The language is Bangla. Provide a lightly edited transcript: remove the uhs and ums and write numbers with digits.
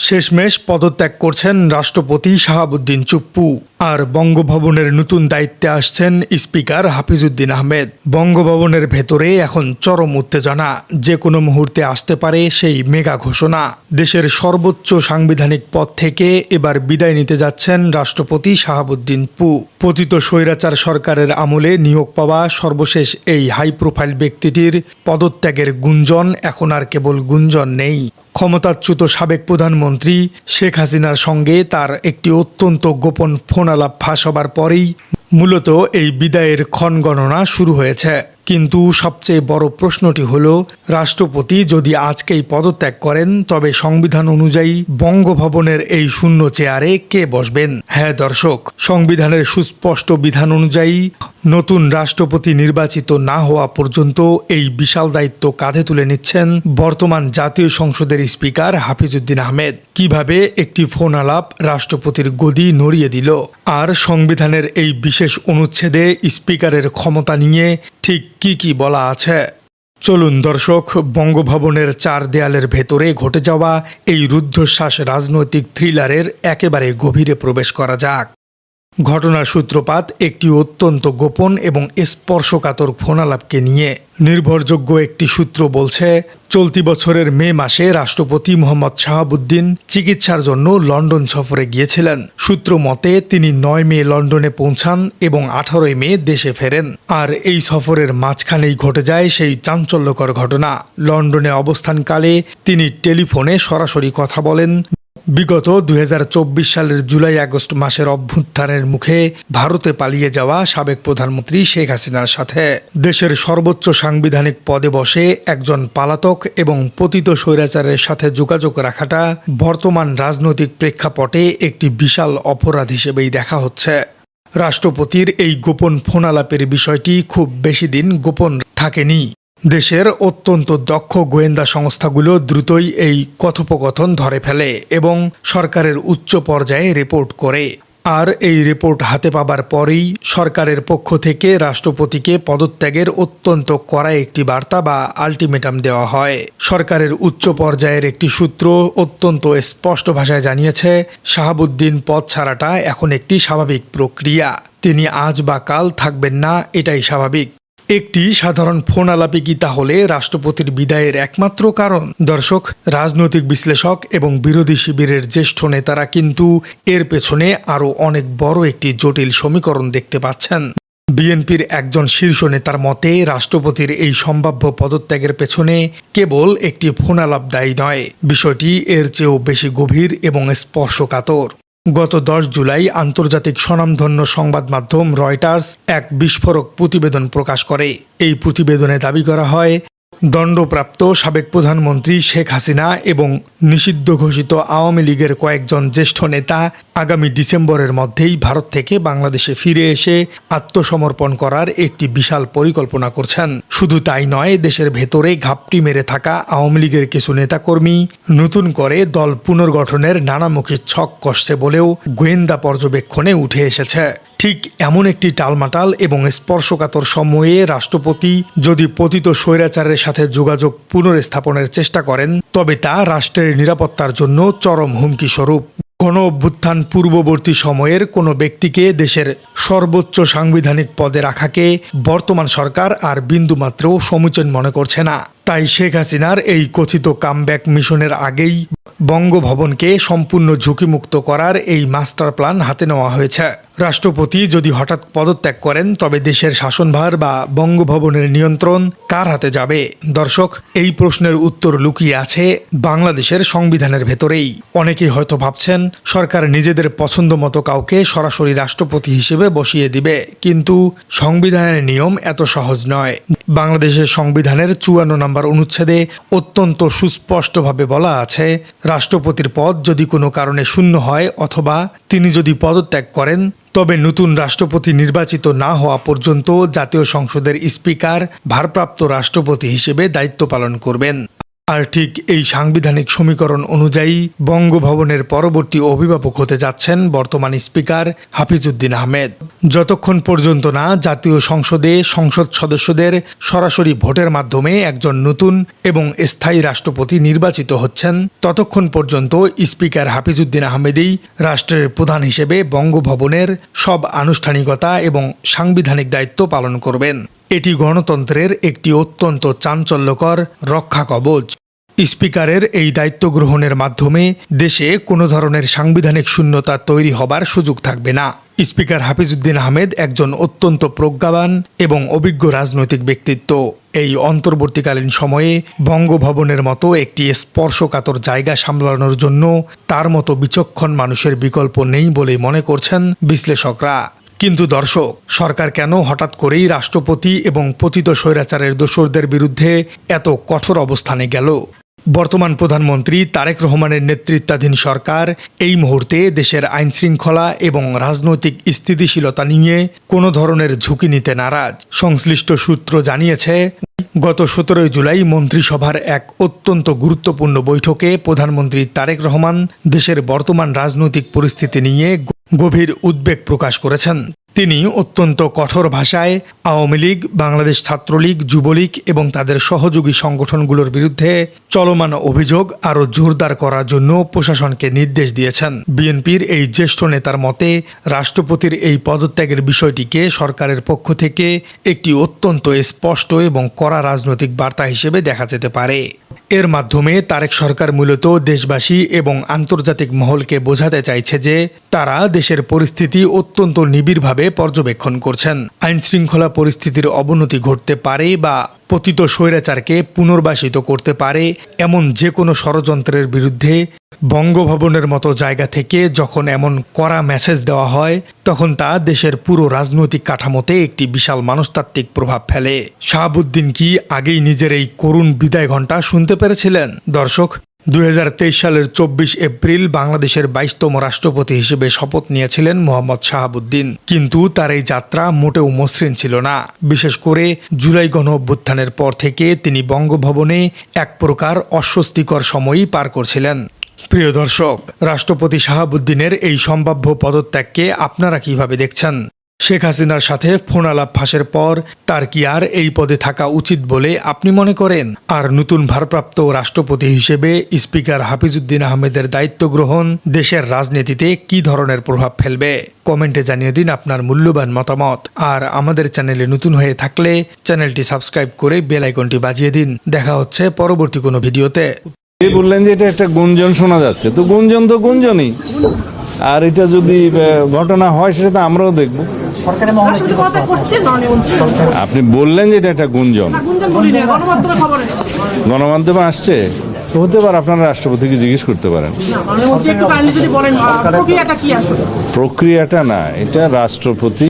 শেষমেশ পদত্যাগ করছেন রাষ্ট্রপতি শাহাবুদ্দিন চুপ্পু। আর বঙ্গভবনের নতুন দায়িত্বে আসছেন স্পিকার হাফিজউদ্দিন আহমেদ। বঙ্গভবনের ভেতরে এখন চরম উত্তেজনা। যে কোনো মুহূর্তে আসতে পারে সেই মেগা ঘোষণা। দেশের সর্বোচ্চ সাংবিধানিক পদ থেকে এবার বিদায় নিতে যাচ্ছেন রাষ্ট্রপতি শাহাবুদ্দিন চুপ্পু। পতিত স্বৈরাচার সরকারের আমলে নিয়োগ পাওয়া সর্বশেষ এই হাই প্রোফাইল ব্যক্তিটির পদত্যাগের গুঞ্জন এখন আর কেবল গুঞ্জন নেই। ক্ষমতাচ্যুত সাবেক প্রধানমন্ত্রী শেখ হাসিনার সঙ্গে তার একটি অত্যন্ত গোপন ফোন আলাপ ফাঁস হবার পরেই মূলত এই বিদায়ের ক্ষণগণনা শুরু হয়েছে। কিন্তু সবচেয়ে বড় প্রশ্নটি হল, রাষ্ট্রপতি যদি আজকেই পদত্যাগ করেন তবে সংবিধান অনুযায়ী বঙ্গভবনের এই শূন্য চেয়ারে কে বসবেন? হ্যাঁ দর্শক, সংবিধানের সুস্পষ্ট বিধান অনুযায়ী নতুন রাষ্ট্রপতি নির্বাচিত না হওয়া পর্যন্ত এই বিশাল দায়িত্ব কাঁধে তুলে নিচ্ছেন বর্তমান জাতীয় সংসদের স্পিকার হাফিজউদ্দিন আহমেদ। কিভাবে একটি ফোন আলাপ রাষ্ট্রপতির গদি নড়িয়ে দিল, আর সংবিধানের এই বিশেষ অনুচ্ছেদে স্পিকারের ক্ষমতা নিয়ে ঠিক কি বলা আছে। চলুন দর্শক, বঙ্গভবনের চার দেয়ালের ভেতরে ঘটে যাওয়া এই রুদ্ধশ্বাস রাজনৈতিক থ্রিলারের একেবারে গভীরে প্রবেশ করা যাক। ঘটনার সূত্রপাত একটি অত্যন্ত গোপন এবং স্পর্শকাতর ফোনালাপকে নিয়ে। নির্ভরযোগ্য একটি সূত্র বলছে, চলতি বছরের মে মাসে রাষ্ট্রপতি মোহাম্মদ শাহাবুদ্দিন চিকিৎসার জন্য লন্ডন সফরে গিয়েছিলেন। সূত্র মতে তিনি 9 মে লন্ডনে পৌঁছান এবং 18 মে দেশে ফেরেন। আর এই সফরের মাঝখানেই ঘটে যায় সেই চাঞ্চল্যকর ঘটনা। লন্ডনে অবস্থানকালে তিনি টেলিফোনে সরাসরি কথা বলেন বিগত 2024 সালের জুলাই আগস্ট মাসের অভ্যুত্থানের মুখে ভারতে পালিয়ে যাওয়া সাবেক প্রধানমন্ত্রী শেখ হাসিনার সাথে। দেশের সর্বোচ্চ সাংবিধানিক পদে বসে একজন পলাতক এবং পতিত স্বৈরাচারের সাথে যোগাযোগ রাখাটা বর্তমান রাজনৈতিক প্রেক্ষাপটে একটি বিশাল অপরাধ হিসেবেই দেখা হচ্ছে। রাষ্ট্রপতির এই গোপন ফোনালাপের বিষয়টি খুব বেশি দিন গোপন থাকেনি। দেশের অত্যন্ত দক্ষ গোয়েন্দা সংস্থাগুলো দ্রুতই এই কথোপকথন ধরে ফেলে এবং সরকারের উচ্চ পর্যায়ে রিপোর্ট করে। আর এই রিপোর্ট হাতে পাবার পরেই সরকারের পক্ষ থেকে রাষ্ট্রপতিকে পদত্যাগের অত্যন্ত কড়া একটি বার্তা বা আলটিমেটাম দেওয়া হয়। সরকারের উচ্চ পর্যায়ের একটি সূত্র অত্যন্ত স্পষ্ট ভাষায় জানিয়েছে, শাহাবুদ্দিন পদ ছাড়াটা এখন একটি স্বাভাবিক প্রক্রিয়া। তিনি আজ বা কাল থাকবেন না, এটাই স্বাভাবিক। একটি সাধারণ ফোন আলাপে কি তাহলে রাষ্ট্রপতির বিদায়ের একমাত্র কারণ? দর্শক, রাজনৈতিক বিশ্লেষক এবং বিরোধী শিবিরের জ্যেষ্ঠ নেতারা কিন্তু এর পেছনে আরও অনেক বড় একটি জটিল সমীকরণ দেখতে পাচ্ছেন। বিএনপির একজন শীর্ষ নেতার মতে, রাষ্ট্রপতির এই সম্ভাব্য পদত্যাগের পেছনে কেবল একটি ফোন আলাপ দায়ী নয়, বিষয়টি এর চেয়েও বেশি গভীর এবং স্পর্শকাতর। গত 10 জুলাই আন্তর্জাতিক স্বনামধন্য সংবাদ মাধ্যম রয়টার্স এক বিস্ফোরক প্রতিবেদন প্রকাশ করে। এই প্রতিবেদনে দাবি করা হয়, দণ্ডপ্রাপ্ত সাবেক প্রধানমন্ত্রী শেখ হাসিনা এবং নিষিদ্ধ ঘোষিত আওয়ামী লীগের কয়েকজন জ্যেষ্ঠ নেতা আগামী ডিসেম্বরের মধ্যেই ভারত থেকে বাংলাদেশে ফিরে এসে আত্মসমর্পণ করার একটি বিশাল পরিকল্পনা করছেন। শুধু তাই নয়, দেশের ভেতরে ঘাপটি মেরে থাকা আওয়ামী লীগের কিছু নেতাকর্মী নতুন করে দল পুনর্গঠনের নানামুখী ছক কষছে বলেও গোয়েন্দা পর্যবেক্ষণে উঠে এসেছে। ঠিক এমন একটি টালমাটাল এবং স্পর্শকাতর সময়ে রাষ্ট্রপতি যদি পতিত স্বৈরাচারের সাথে যোগাযোগ পুনর্স্থাপনের চেষ্টা করেন, তবে তা রাষ্ট্রের নিরাপত্তার জন্য চরম হুমকি স্বরূপ। গণ অভ্যুত্থান পূর্ববর্তী সময়ের কোনো ব্যক্তিকে দেশের সর্বোচ্চ সাংবিধানিক পদে রাখাকে বর্তমান সরকার আর বিন্দুমাত্রও সমীচীন মনে করছে না। তাই শেখ হাসিনার এই কথিত কামব্যাক মিশনের আগেই বঙ্গভবনকে সম্পূর্ণ ঝুঁকিমুক্ত করার এই মাস্টার প্ল্যান হাতে নেওয়া হয়েছে। রাষ্ট্রপতি যদি হঠাৎ পদত্যাগ করেন তবে দেশের শাসনভার বা বঙ্গভবনের নিয়ন্ত্রণ কার হাতে যাবে? দর্শক, এই প্রশ্নের উত্তর লুকিয়ে আছে বাংলাদেশের সংবিধানের ভেতরেই। অনেকেই হয়তো ভাবছেন সরকার নিজেদের পছন্দ মতো কাউকে সরাসরি রাষ্ট্রপতি হিসেবে বসিয়ে দিবে, কিন্তু সংবিধানের নিয়ম এত সহজ নয়। বাংলাদেশের সংবিধানের 54 নম্বর অনুচ্ছেদে অত্যন্ত সুস্পষ্টভাবে বলা আছে, রাষ্ট্রপতির পদ যদি কোনো কারণে শূন্য হয় অথবা তিনি যদি পদত্যাগ করেন, তবে নতুন রাষ্ট্রপতি নির্বাচিত না হওয়া পর্যন্ত জাতীয় সংসদের স্পিকার ভারপ্রাপ্ত রাষ্ট্রপতি হিসেবে দায়িত্ব পালন করবেন। আর ঠিক এই সাংবিধানিক সমীকরণ অনুযায়ী বঙ্গভবনের পরবর্তী অভিভাবক হতে যাচ্ছেন বর্তমান স্পিকার হাফিজউদ্দিন আহমেদ। যতক্ষণ পর্যন্ত না জাতীয় সংসদে সংসদ সদস্যদের সরাসরি ভোটের মাধ্যমে একজন নতুন এবং স্থায়ী রাষ্ট্রপতি নির্বাচিত হচ্ছেন, ততক্ষণ পর্যন্ত স্পিকার হাফিজউদ্দিন আহমেদই রাষ্ট্রের প্রধান হিসেবে বঙ্গভবনের সব আনুষ্ঠানিকতা এবং সাংবিধানিক দায়িত্ব পালন করবেন। এটি গণতন্ত্রের একটি অত্যন্ত চাঞ্চল্যকর রক্ষা কবচ। স্পিকারের এই দায়িত্ব গ্রহণের মাধ্যমে দেশে কোনো ধরনের সাংবিধানিক শূন্যতা তৈরি হবার সুযোগ থাকবে না। স্পিকার হাফিজউদ্দিন আহমেদ একজন অত্যন্ত প্রজ্ঞাবান এবং অভিজ্ঞ রাজনৈতিক ব্যক্তিত্ব। এই অন্তর্বর্তীকালীন সময়ে বঙ্গভবনের মতো একটি স্পর্শকাতর জায়গা সামলানোর জন্য তার মতো বিচক্ষণ মানুষের বিকল্প নেই বলে মনে করছেন বিশ্লেষকরা। কিন্তু দর্শক, সরকার কেন হঠাৎ করেই রাষ্ট্রপতি এবং পতিত স্বৈরাচারের দোসরদের বিরুদ্ধে এত কঠোর অবস্থানে গেল? বর্তমান প্রধানমন্ত্রী তারেক রহমানের নেতৃত্বাধীন সরকার এই মুহূর্তে দেশের আইনশৃঙ্খলা এবং রাজনৈতিক স্থিতিশীলতা নিয়ে কোনো ধরনের ঝুঁকি নিতে নারাজ। সংশ্লিষ্ট সূত্র জানিয়েছে, গত 17 জুলাই মন্ত্রিসভার এক অত্যন্ত গুরুত্বপূর্ণ বৈঠকে প্রধানমন্ত্রী তারেক রহমান দেশের বর্তমান রাজনৈতিক পরিস্থিতি নিয়ে গভীর উদ্বেগ প্রকাশ করেছেন। তিনি অত্যন্ত কঠোর ভাষায় আওয়ামী লীগ, বাংলাদেশ ছাত্রলীগ, যুবলীগ এবং তাদের সহযোগী সংগঠনগুলোর বিরুদ্ধে চলমান অভিযোগ আরও জোরদার করার জন্য প্রশাসনকে নির্দেশ দিয়েছেন। বিএনপির এই জ্যেষ্ঠ নেতার মতে, রাষ্ট্রপতির এই পদত্যাগের বিষয়টিকে সরকারের পক্ষ থেকে একটি অত্যন্ত স্পষ্ট এবং কড়া রাজনৈতিক বার্তা হিসেবে দেখা যেতে পারে। এর মাধ্যমে তারেক সরকার মূলত দেশবাসী এবং আন্তর্জাতিক মহলকে বোঝাতে চাইছে যে তারা দেশের পরিস্থিতি অত্যন্ত নিবিড়ভাবে পর্যবেক্ষণ করছেন। আইনশৃঙ্খলা পরিস্থিতির অবনতি ঘটতে পারে বা পতিত স্বৈরাচারকে পুনর্বাসিত করতে পারে এমন যে কোনো ষড়যন্ত্রের বিরুদ্ধে বঙ্গভবনের মতো জায়গা থেকে যখন এমন কড়া মেসেজ দেওয়া হয়, তখন তা দেশের পুরো রাজনৈতিক কাঠামোতে একটি বিশাল মনস্তাত্ত্বিক প্রভাব ফেলে। শাহাবুদ্দিন কি আগেই নিজের এই করুণ বিদায় ঘণ্টা শুনতে পেরেছিলেন? দর্শক, 2023 সালের 24 এপ্রিল বাংলাদেশের 22তম রাষ্ট্রপতি হিসেবে শপথ নিয়েছিলেন মোহাম্মদ শাহাবুদ্দিন। কিন্তু তার এই যাত্রা মোটেও মসৃণ ছিল না। বিশেষ করে জুলাই গণঅভ্যুত্থানের পর থেকে তিনি বঙ্গভবনে এক প্রকার অস্বস্তিকর সময়ই পার করছিলেন। প্রিয় দর্শক, রাষ্ট্রপতি শাহাবুদ্দিনের এই সম্ভাব্য পদত্যাগকে আপনারা কিভাবে দেখছেন? শেখ হাসিনার সাথে ফোন আলাপ ফাঁসের পর তার কি আর এই পদে থাকা উচিত বলে আপনি মনে করেন? আর নতুন ভারপ্রাপ্ত রাষ্ট্রপতি হিসেবে স্পিকার হাফিজউদ্দিন আহমেদের দায়িত্ব গ্রহণ দেশের রাজনীতিতে কি ধরনের প্রভাব ফেলবে? কমেন্টে জানিয়ে দিন আপনার মূল্যবান মতামত। আর আমাদের চ্যানেলে নতুন হয়ে থাকলে চ্যানেলটি সাবস্ক্রাইব করে বেল আইকনটি বাজিয়ে দিন। দেখা হচ্ছে পরবর্তী কোনো ভিডিওতে। বললেন যে এটা একটা গুঞ্জন শোনা যাচ্ছে, তো গুঞ্জন তো গুঞ্জনই, আর এটা যদি ঘটনা হয় সেটা তো আমরাও দেখব। আপনি বললেন যে এটা একটা গুঞ্জন, গণমাধ্যমে আসছে, তো হতে পারে আপনারা রাষ্ট্রপতিকে জিজ্ঞেস করতে পারেন। প্রক্রিয়াটা না, এটা রাষ্ট্রপতি